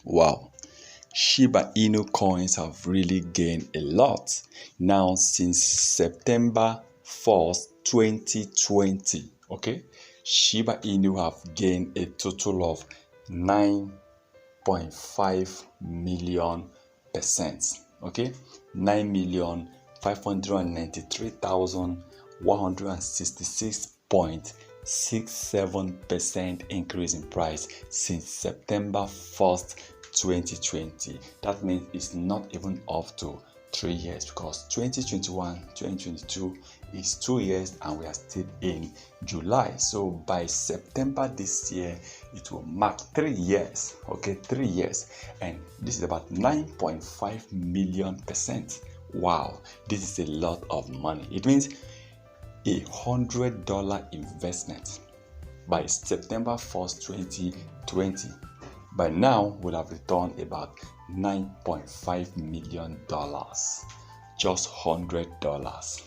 Wow, Shiba Inu coins have really gained a lot. Now, since September 1st, 2020, okay, Shiba Inu have gained a total of 9.5 million percent. Okay, 9,593,166.67% increase in price since September 1st, 2020. That means it's not even up to 3 years, because 2021 2022 is 2 years and we are still in July. So by September this year it will mark 3 years. Okay, 3 years, and this is about 9.5 million percent. Wow, this is a lot of money. It means $100 investment by September 1st, 2020, by now would have returned about $9.5 million. Just $100.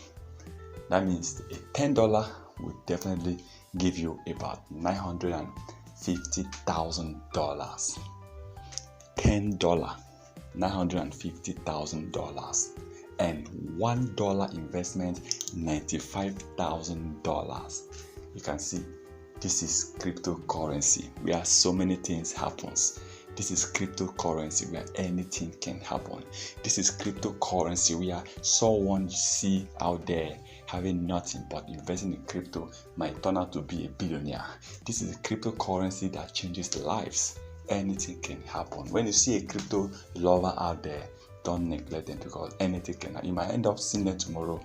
That means a $10 would definitely give you about $950,000. $10, $950,000, and $1 investment, $95,000. You can see this is cryptocurrency where so many things happens. This is cryptocurrency where anything can happen. This is cryptocurrency where someone you see out there having nothing but investing in crypto might turn out to be a billionaire. This is a cryptocurrency that changes lives. Anything can happen. When you see a crypto lover out there, don't neglect them, because anything can happen. You might end up seeing them tomorrow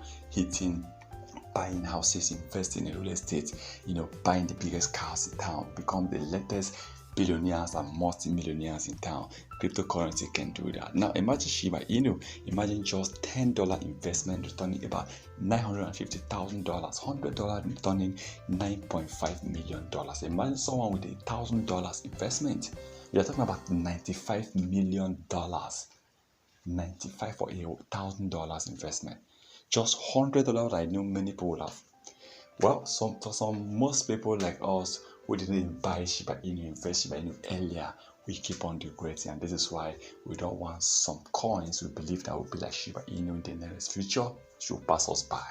buying houses, investing in real estate, buying the biggest cars in town, become the latest billionaires and multi-millionaires in town. Cryptocurrency can do that. Now imagine Shiba Inu. Imagine just $10 investment returning about $950,000, $100 returning $9.5 million. Imagine someone with $1,000 investment. We are talking about $95 million. 95 for $1,000 investment. Just $100, I know many people have. Well, most people like us who didn't buy Shiba Inu, invest Shiba Inu earlier, we keep on regretting, and this is why we don't want some coins we believe that will be like Shiba Inu in the nearest future should pass us by.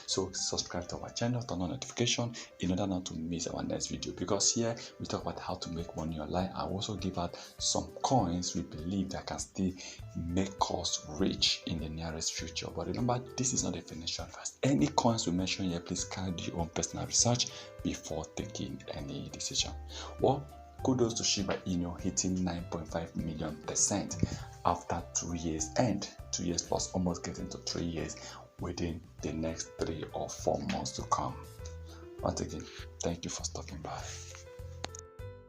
So subscribe to our channel, turn on notification in order not to miss our next video, because here we talk about how to make money online. I also give out some coins we believe that can still make us rich in the nearest future. But remember, this is not a financial advice. Any coins we mention here, please carry your own personal research before taking any decision. Well, kudos to Shiba Inu hitting 9.5 million percent after 2 years, and 2 years plus, almost getting to 3 years within the next 3 or 4 months to come. Once again, thank you for stopping by.